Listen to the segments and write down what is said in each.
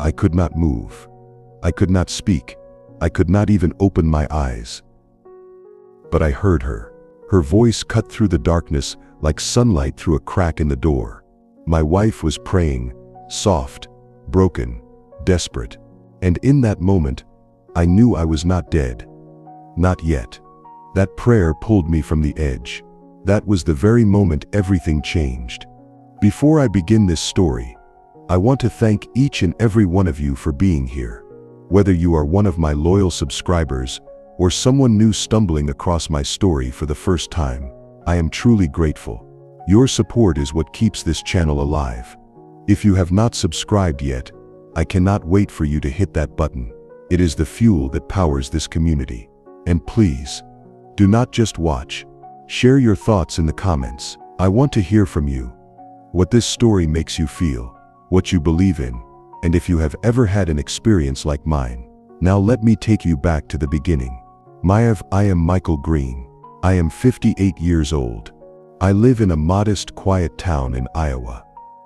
I could not move. I could not speak. I could not even open my eyes. But I heard her. Her voice cut through the darkness like sunlight through a crack in the door. My wife was praying, soft, broken, desperate. And in that moment, I knew I was not dead. Not yet. That prayer pulled me from the edge. That was the very moment everything changed. Before I begin this story, I want to thank each and every one of you for being here. Whether you are one of my loyal subscribers or someone new stumbling across my story for the first time, I am truly grateful. Your support is what keeps this channel alive. If you have not subscribed yet, I cannot wait for you to hit that button. It is the fuel that powers this community. And please, do not just watch. Share your thoughts in the comments. I want to hear from you. What this story makes you feel, what you believe in, and if you have ever had an experience like mine. Now let me take you back to the beginning. I am Michael Green. I am 58 years old. I live in a modest, quiet town in Iowa.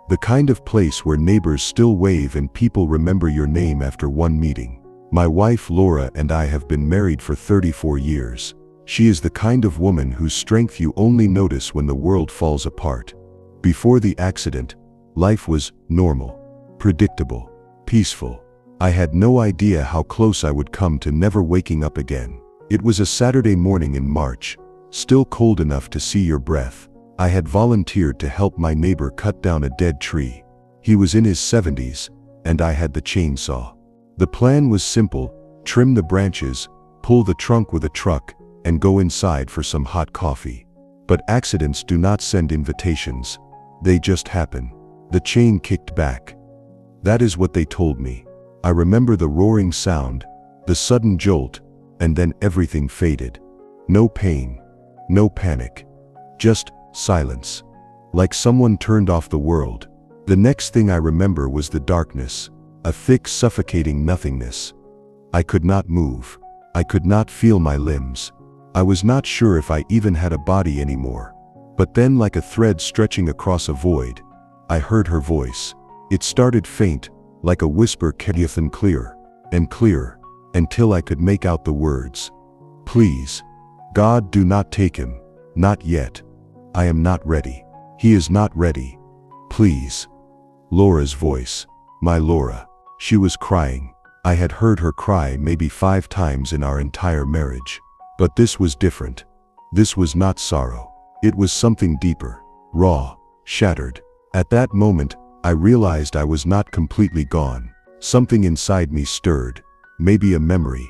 The kind of place where neighbors still wave and people remember your name after one meeting. My wife Laura and I have been married for 34 years. She is the kind of woman whose strength you only notice when the world falls apart. Before the accident, life was normal, predictable, peaceful. I had no idea how close I would come to never waking up again. It was a Saturday morning in March, still cold enough to see your breath. I had volunteered to help my neighbor cut down a dead tree. He was in his 70s, and I had the chainsaw. The plan was simple: trim the branches, pull the trunk with a truck, and go inside for some hot coffee. But accidents do not send invitations. They just happen. The chain kicked back. That is what they told me. I remember the roaring sound, the sudden jolt, and then everything faded. No pain, no panic, just silence. Like someone turned off the world. The next thing I remember was the darkness, a thick, suffocating nothingness. I could not move. I could not feel my limbs. I was not sure if I even had a body anymore. But then, like a thread stretching across a void, I heard her voice. It started faint, like a whisper, and clearer, and clearer, until I could make out the words. Please, God, do not take him. Not yet. I am not ready. He is not ready. Please. Laura's voice. My Laura. She was crying. I had heard her cry maybe 5 times in our entire marriage. But this was different. This was not sorrow. It was something deeper, raw, shattered. At that moment, I realized I was not completely gone. Something inside me stirred. Maybe a memory.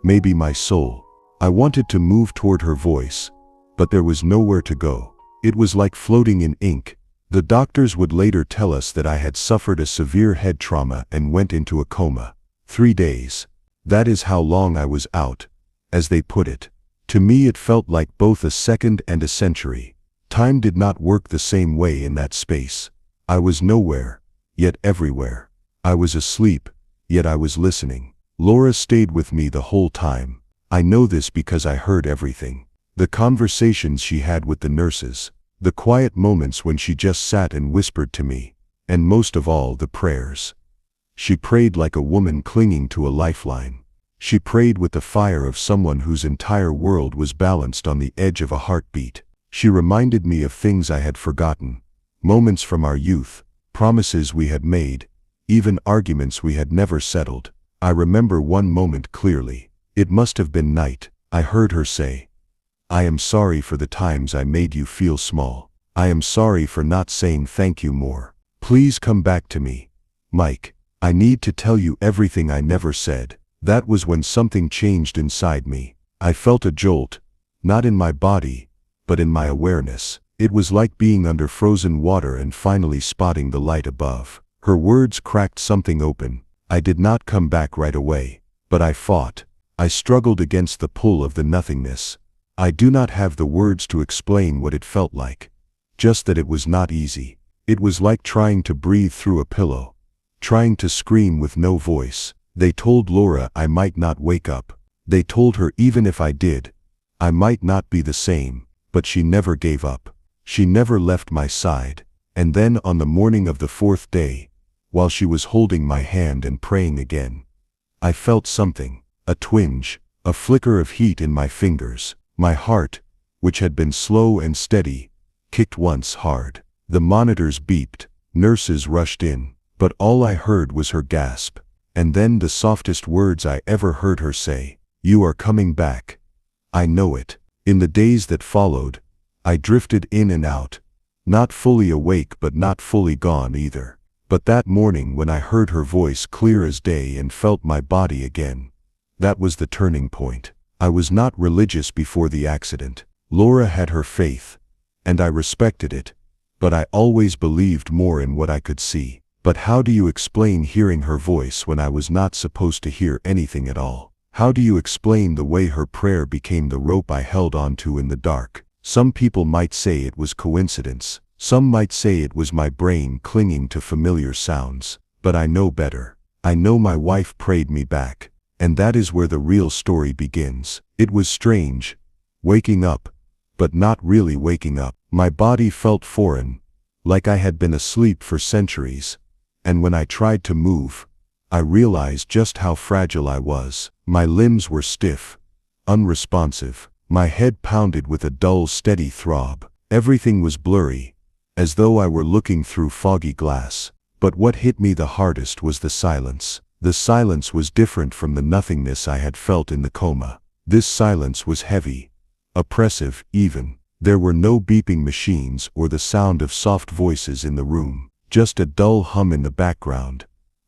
Maybe my soul. I wanted to move toward her voice, but there was nowhere to go. It was like floating in ink. The doctors would later tell us that I had suffered a severe head trauma and went into a coma. 3 days. That is how long I was out, as they put it. To me it felt like both a second and a century. Time did not work the same way in that space. I was nowhere, yet everywhere. I was asleep, yet I was listening. Laura stayed with me the whole time. I know this because I heard everything. The conversations she had with the nurses, the quiet moments when she just sat and whispered to me, and most of all, the prayers. She prayed like a woman clinging to a lifeline. She prayed with the fire of someone whose entire world was balanced on the edge of a heartbeat. She reminded me of things I had forgotten, moments from our youth, promises we had made, even arguments we had never settled. I remember one moment clearly. It must have been night. I heard her say, I am sorry for the times I made you feel small. I am sorry for not saying thank you more. Please come back to me. Mike, I need to tell you everything I never said. That was when something changed inside me. I felt a jolt, not in my body, but in my awareness. It was like being under frozen water and finally spotting the light above. Her words cracked something open. I did not come back right away, but I fought. I struggled against the pull of the nothingness. I do not have the words to explain what it felt like. Just that it was not easy. It was like trying to breathe through a pillow. Trying to scream with no voice. They told Laura I might not wake up. They told her even if I did, I might not be the same, but she never gave up. She never left my side. And then on the morning of the 4th day, while she was holding my hand and praying again. I felt something, a twinge, a flicker of heat in my fingers. My heart, which had been slow and steady, kicked once hard. The monitors beeped, nurses rushed in, but all I heard was her gasp, and then the softest words I ever heard her say, "You are coming back. I know it." In the days that followed, I drifted in and out, not fully awake but not fully gone either. But that morning when I heard her voice clear as day and felt my body again, that was the turning point. I was not religious before the accident. Laura had her faith, and I respected it, but I always believed more in what I could see. But how do you explain hearing her voice when I was not supposed to hear anything at all? How do you explain the way her prayer became the rope I held onto in the dark? Some people might say it was coincidence. Some might say it was my brain clinging to familiar sounds. But I know better. I know my wife prayed me back. And that is where the real story begins. It was strange, waking up, but not really waking up. My body felt foreign, like I had been asleep for centuries. And when I tried to move, I realized just how fragile I was. My limbs were stiff, unresponsive. My head pounded with a dull, steady throb. Everything was blurry, as though I were looking through foggy glass. But what hit me the hardest was the silence. The silence was different from the nothingness I had felt in the coma. This silence was heavy, oppressive even. There were no beeping machines or the sound of soft voices in the room, just a dull hum in the background,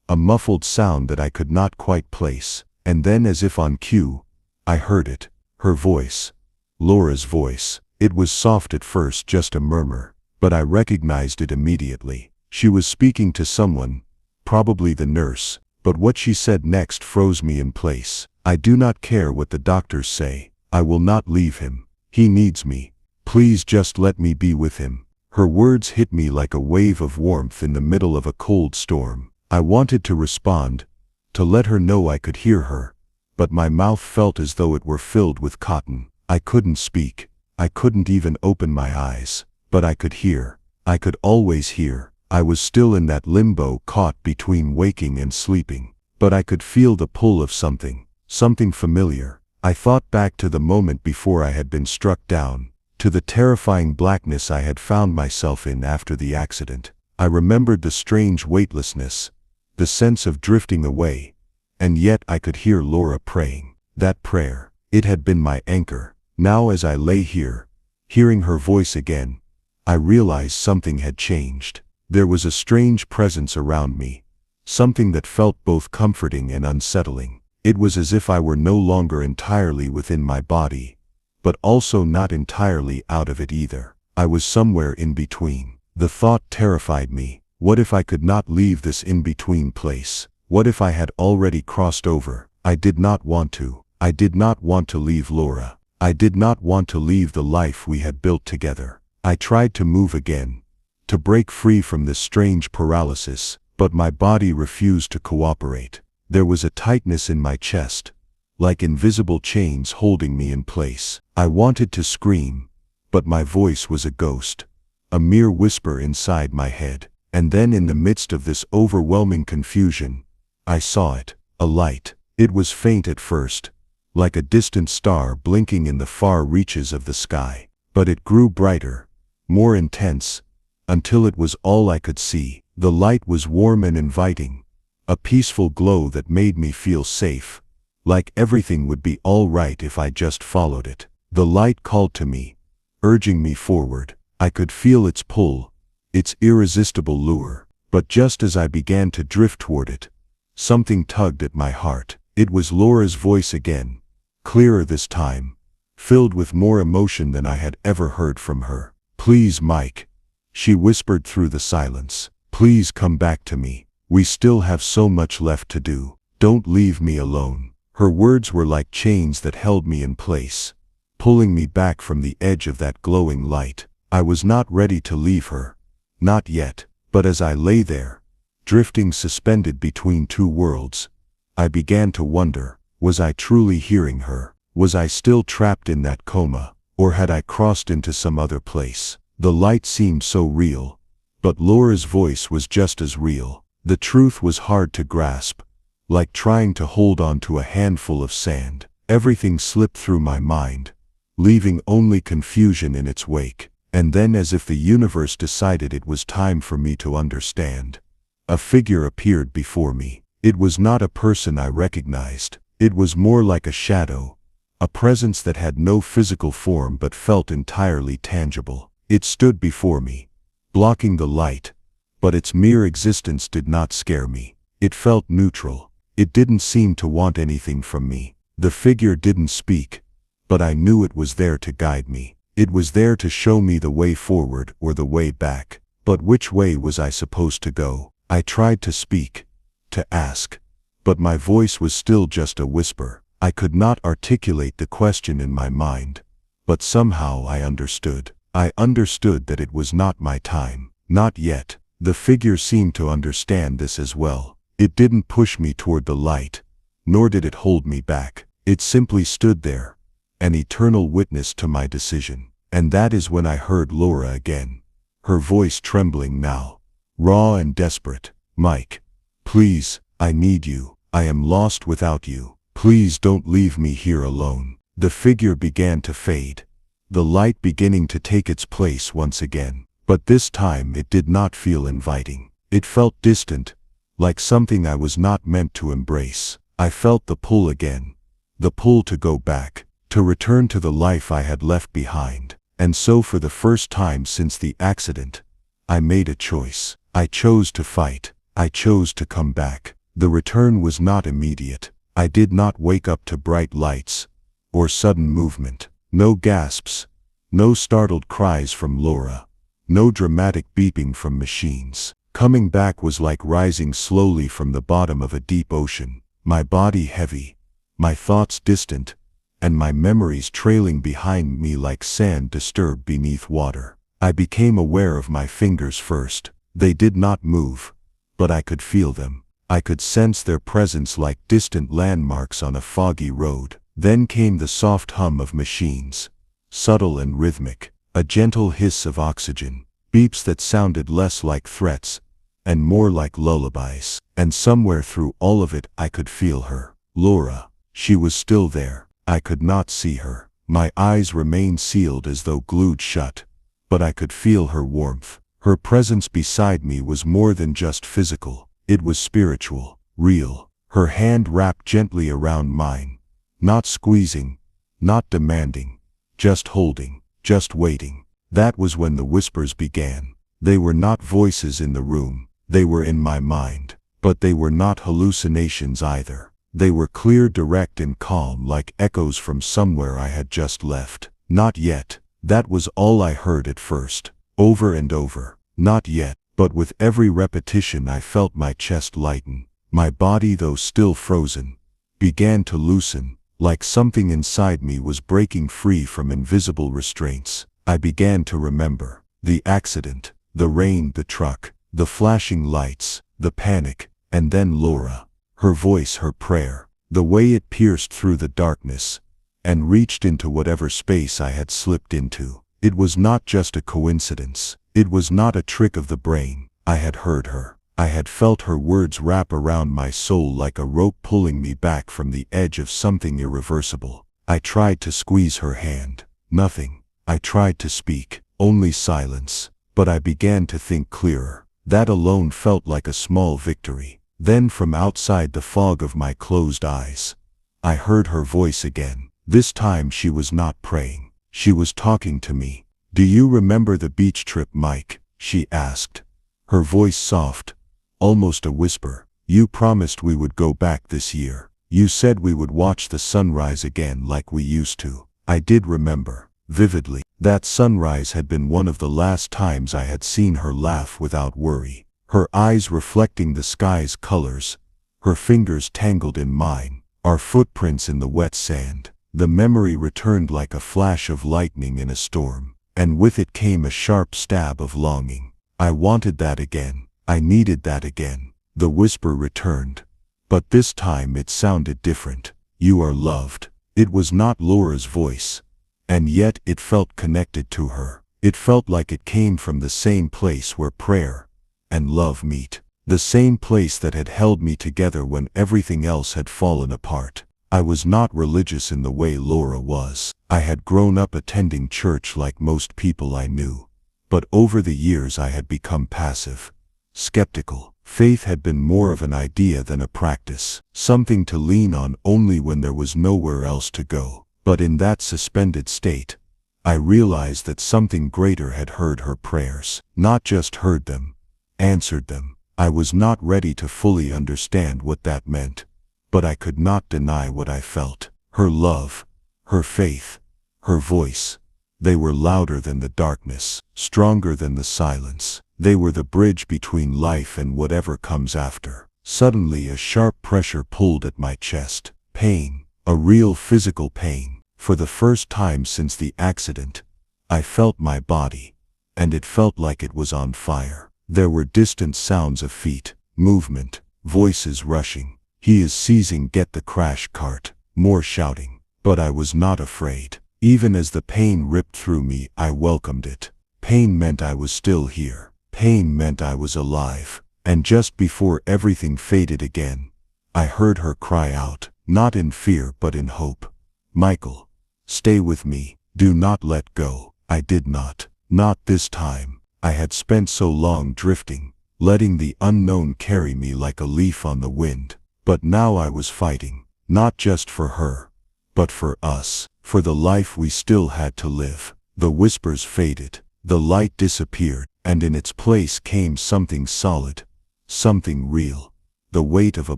a muffled sound that I could not quite place. And then, as if on cue, I heard it, her voice, Laura's voice. It was soft at first, just a murmur, but I recognized it immediately. She was speaking to someone, probably the nurse, but what she said next froze me in place. "I do not care what the doctors say. I will not leave him. He needs me. Please just let me be with him." Her words hit me like a wave of warmth in the middle of a cold storm. I wanted to respond, to let her know I could hear her, but my mouth felt as though it were filled with cotton. I couldn't speak. I couldn't even open my eyes. But I could hear. I could always hear. I was still in that limbo, caught between waking and sleeping. But I could feel the pull of something familiar. I thought back to the moment before I had been struck down, to the terrifying blackness I had found myself in after the accident. I remembered the strange weightlessness, the sense of drifting away, and yet I could hear Laura praying. That prayer, it had been my anchor. Now as I lay here, hearing her voice again, I realized something had changed. There was a strange presence around me, something that felt both comforting and unsettling. It was as if I were no longer entirely within my body, but also not entirely out of it either. I was somewhere in between. The thought terrified me. What if I could not leave this in-between place? What if I had already crossed over? I did not want to. I did not want to leave Laura. I did not want to leave the life we had built together. I tried to move again, to break free from this strange paralysis, but my body refused to cooperate. There was a tightness in my chest, like invisible chains holding me in place. I wanted to scream, but my voice was a ghost, a mere whisper inside my head. And then in the midst of this overwhelming confusion, I saw it, a light. It was faint at first, like a distant star blinking in the far reaches of the sky. But it grew brighter, more intense, until it was all I could see. The light was warm and inviting, a peaceful glow that made me feel safe, like everything would be all right if I just followed it. The light called to me, urging me forward. I could feel its pull, its irresistible lure. But just as I began to drift toward it, something tugged at my heart. It was Laura's voice again, clearer this time, filled with more emotion than I had ever heard from her. "Please, Mike," she whispered through the silence. "Please come back to me. We still have so much left to do. Don't leave me alone." Her words were like chains that held me in place, pulling me back from the edge of that glowing light. I was not ready to leave her. Not yet. But as I lay there, drifting suspended between two worlds, I began to wonder, was I truly hearing her? Was I still trapped in that coma? Or had I crossed into some other place? The light seemed so real, but Laura's voice was just as real. The truth was hard to grasp, like trying to hold on to a handful of sand. Everything slipped through my mind, leaving only confusion in its wake. And then, as if the universe decided it was time for me to understand, a figure appeared before me. It was not a person I recognized. It was more like a shadow, a presence that had no physical form but felt entirely tangible. It stood before me, blocking the light, but its mere existence did not scare me. It felt neutral. It didn't seem to want anything from me. The figure didn't speak, but I knew it was there to guide me. It was there to show me the way forward or the way back. But which way was I supposed to go? I tried to speak, to ask, but my voice was still just a whisper. I could not articulate the question in my mind, but somehow I understood. I understood that it was not my time. Not yet. The figure seemed to understand this as well. It didn't push me toward the light, nor did it hold me back. It simply stood there, an eternal witness to my decision. And that is when I heard Laura again, her voice trembling now, raw and desperate. "Mike, please, I need you. I am lost without you. Please don't leave me here alone." The figure began to fade, the light beginning to take its place once again. But this time it did not feel inviting. It felt distant, like something I was not meant to embrace. I felt the pull again, the pull to go back, to return to the life I had left behind. And so for the first time since the accident, I made a choice. I chose to fight. I chose to come back. The return was not immediate. I did not wake up to bright lights or sudden movement. No gasps, no startled cries from Laura, no dramatic beeping from machines. Coming back was like rising slowly from the bottom of a deep ocean, my body heavy, my thoughts distant, and my memories trailing behind me like sand disturbed beneath water. I became aware of my fingers first. They did not move, but I could feel them. I could sense their presence like distant landmarks on a foggy road. Then came the soft hum of machines, subtle and rhythmic, a gentle hiss of oxygen, beeps that sounded less like threats and more like lullabies. And somewhere through all of it I could feel her. Laura. She was still there. I could not see her. My eyes remained sealed as though glued shut, but I could feel her warmth. Her presence beside me was more than just physical. It was spiritual, real. Her hand wrapped gently around mine, not squeezing, not demanding, just holding, just waiting. That was when the whispers began. They were not voices in the room. They were in my mind. But they were not hallucinations either. They were clear, direct, and calm, like echoes from somewhere I had just left. "Not yet." That was all I heard at first, over and over. Not yet. But with every repetition I felt my chest lighten. My body, though still frozen, began to loosen, like something inside me was breaking free from invisible restraints. I began to remember the accident, the rain, the truck, the flashing lights, the panic, and then Laura. Her voice, her prayer, the way it pierced through the darkness and reached into whatever space I had slipped into. It was not just a coincidence. It was not a trick of the brain. I had heard her. I had felt her words wrap around my soul like a rope pulling me back from the edge of something irreversible. I tried to squeeze her hand. Nothing. I tried to speak. Only silence. But I began to think clearer. That alone felt like a small victory. Then from outside the fog of my closed eyes, I heard her voice again. This time she was not praying. She was talking to me. "Do you remember the beach trip, Mike?" she asked, her voice soft, almost a whisper. "You promised we would go back this year. You said we would watch the sunrise again like we used to." I did remember, vividly. That sunrise had been one of the last times I had seen her laugh without worry. Her eyes reflecting the sky's colors, her fingers tangled in mine, our footprints in the wet sand. The memory returned like a flash of lightning in a storm. And with it came a sharp stab of longing. I wanted that again. I needed that again. The whisper returned. But this time it sounded different. "You are loved." It was not Laura's voice, and yet it felt connected to her. It felt like it came from the same place where prayer and love meet. The same place that had held me together when everything else had fallen apart. I was not religious in the way Laura was. I had grown up attending church like most people I knew. But over the years I had become passive, skeptical. Faith had been more of an idea than a practice, something to lean on only when there was nowhere else to go. But in that suspended state, I realized that something greater had heard her prayers. Not just heard them, answered them. I was not ready to fully understand what that meant, but I could not deny what I felt. Her love, her faith, her voice, they were louder than the darkness, stronger than the silence. They were the bridge between life and whatever comes after. Suddenly a sharp pressure pulled at my chest. Pain, a real physical pain. For the first time since the accident, I felt my body, and it felt like it was on fire. There were distant sounds of feet, movement, voices rushing. "He is seizing, get the crash cart." More shouting. But I was not afraid. Even as the pain ripped through me, I welcomed it. Pain meant I was still here. Pain meant I was alive. And just before everything faded again, I heard her cry out, not in fear but in hope. "Michael, stay with me. Do not let go." I did not. Not this time. I had spent so long drifting, letting the unknown carry me like a leaf on the wind. But now I was fighting, not just for her, but for us, for the life we still had to live. The whispers faded, the light disappeared, and in its place came something solid, something real. The weight of a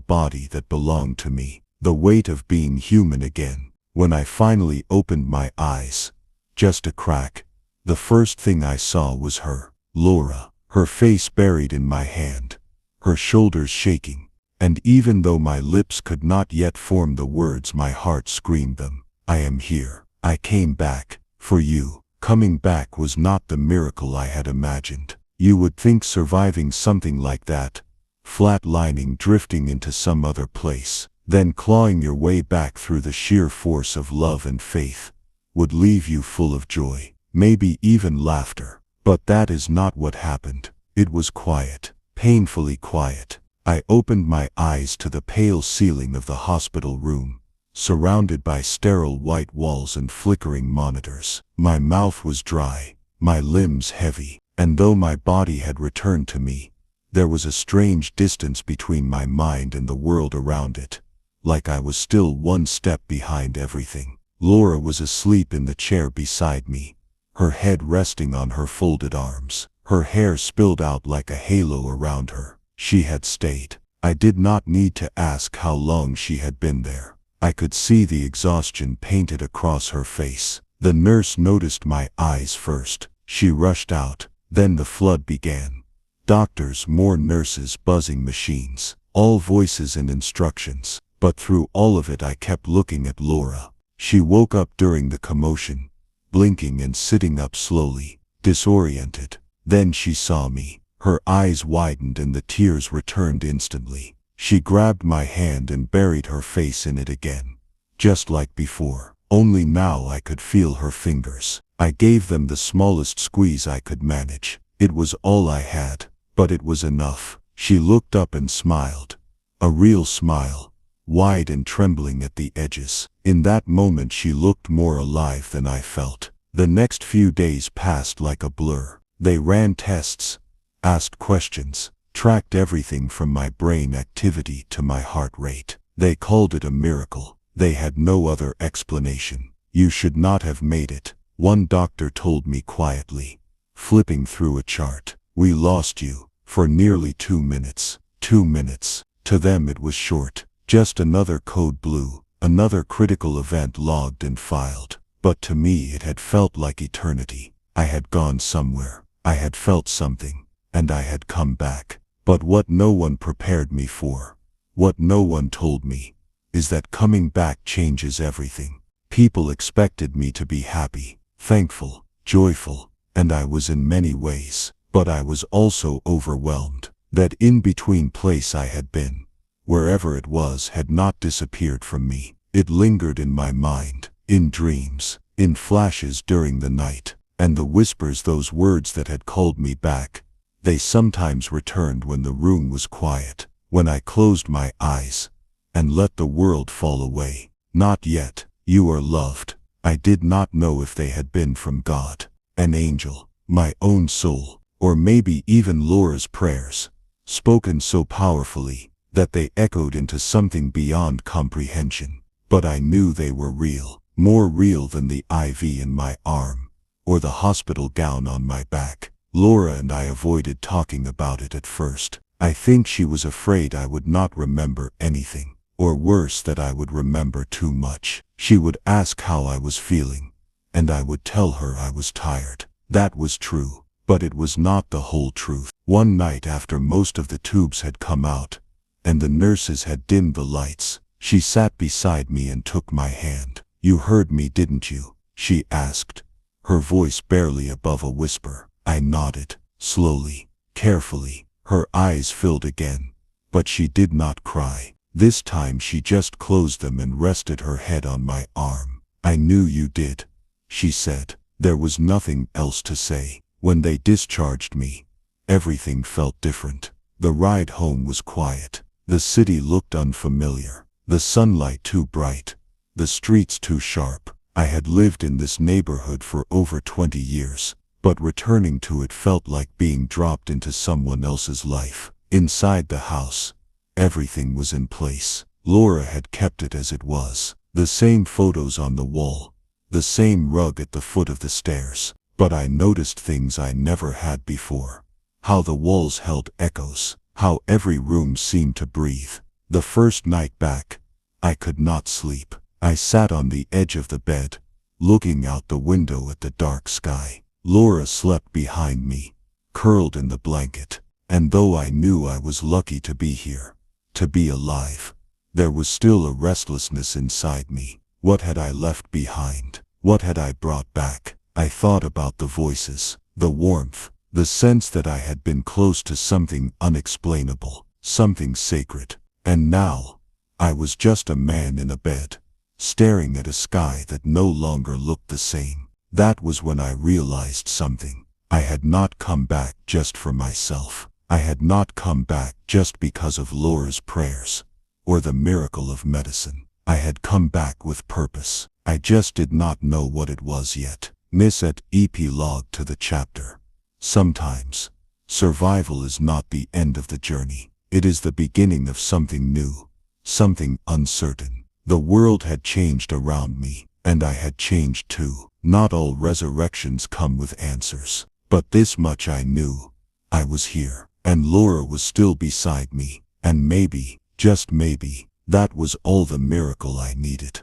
body that belonged to me, the weight of being human again. When I finally opened my eyes, just a crack, the first thing I saw was her, Laura, her face buried in my hand, her shoulders shaking, and even though my lips could not yet form the words, my heart screamed them. "I am here. I came back, for you." Coming back was not the miracle I had imagined. You would think surviving something like that, flatlining, drifting into some other place, then clawing your way back through the sheer force of love and faith, would leave you full of joy, maybe even laughter. But that is not what happened. It was quiet, painfully quiet. I opened my eyes to the pale ceiling of the hospital room, surrounded by sterile white walls and flickering monitors. My mouth was dry, my limbs heavy, and though my body had returned to me, there was a strange distance between my mind and the world around it, like I was still one step behind everything. Laura was asleep in the chair beside me, her head resting on her folded arms, her hair spilled out like a halo around her. She had stayed. I did not need to ask how long she had been there. I could see the exhaustion painted across her face. The nurse noticed my eyes first. She rushed out. Then the flood began. Doctors, more nurses, buzzing machines, all voices and instructions. But through all of it I kept looking at Laura. She woke up during the commotion, blinking and sitting up slowly, disoriented. Then she saw me. Her eyes widened and the tears returned instantly. She grabbed my hand and buried her face in it again, just like before. Only now I could feel her fingers. I gave them the smallest squeeze I could manage. It was all I had, but it was enough. She looked up and smiled. A real smile, wide and trembling at the edges. In that moment she looked more alive than I felt. The next few days passed like a blur. They ran tests, asked questions, tracked everything from my brain activity to my heart rate. They called it a miracle. They had no other explanation. "You should not have made it," one doctor told me quietly, flipping through a chart. "We lost you for nearly 2 minutes. 2 minutes. To them it was short. Just another code blue, another critical event logged and filed. But to me it had felt like eternity. I had gone somewhere. I had felt something, and I had come back. But what no one prepared me for, what no one told me, is that coming back changes everything. People expected me to be happy, thankful, joyful, and I was in many ways. But I was also overwhelmed. That in-between place I had been, wherever it was, had not disappeared from me. It lingered in my mind, in dreams, in flashes during the night. And the whispers, those words that had called me back, They sometimes returned when the room was quiet, when I closed my eyes and let the world fall away. Not yet, you are loved. I did not know if they had been from God, an angel, my own soul, or maybe even Laura's prayers, spoken so powerfully that they echoed into something beyond comprehension. But I knew they were real, more real than the IV in my arm, or the hospital gown on my back. Laura and I avoided talking about it at first. I think she was afraid I would not remember anything, or worse, that I would remember too much. She would ask how I was feeling, and I would tell her I was tired. That was true, but it was not the whole truth. One night, after most of the tubes had come out, and the nurses had dimmed the lights, she sat beside me and took my hand. "You heard me, didn't you?" she asked, her voice barely above a whisper. I nodded, slowly, carefully. Her eyes filled again, but she did not cry. This time she just closed them and rested her head on my arm. "I knew you did," she said. There was nothing else to say. When they discharged me, everything felt different. The ride home was quiet. The city looked unfamiliar. The sunlight too bright. The streets too sharp. I had lived in this neighborhood for over 20 years, but returning to it felt like being dropped into someone else's life. Inside the house, everything was in place. Laura had kept it as it was. The same photos on the wall, the same rug at the foot of the stairs. But I noticed things I never had before. How the walls held echoes. How every room seemed to breathe. The first night back, I could not sleep. I sat on the edge of the bed, looking out the window at the dark sky. Laura slept behind me, curled in the blanket. And though I knew I was lucky to be here, to be alive, there was still a restlessness inside me. What had I left behind? What had I brought back? I thought about the voices, the warmth, the sense that I had been close to something unexplainable, something sacred. And now, I was just a man in a bed, staring at a sky that no longer looked the same. That was when I realized something. I had not come back just for myself. I had not come back just because of Laura's prayers, or the miracle of medicine. I had come back with purpose. I just did not know what it was yet. Miss at epilogue to the chapter. Sometimes, survival is not the end of the journey. It is the beginning of something new, something uncertain. The world had changed around me, and I had changed too. Not all resurrections come with answers, but this much I knew. I was here, and Laura was still beside me, and maybe, just maybe, that was all the miracle I needed.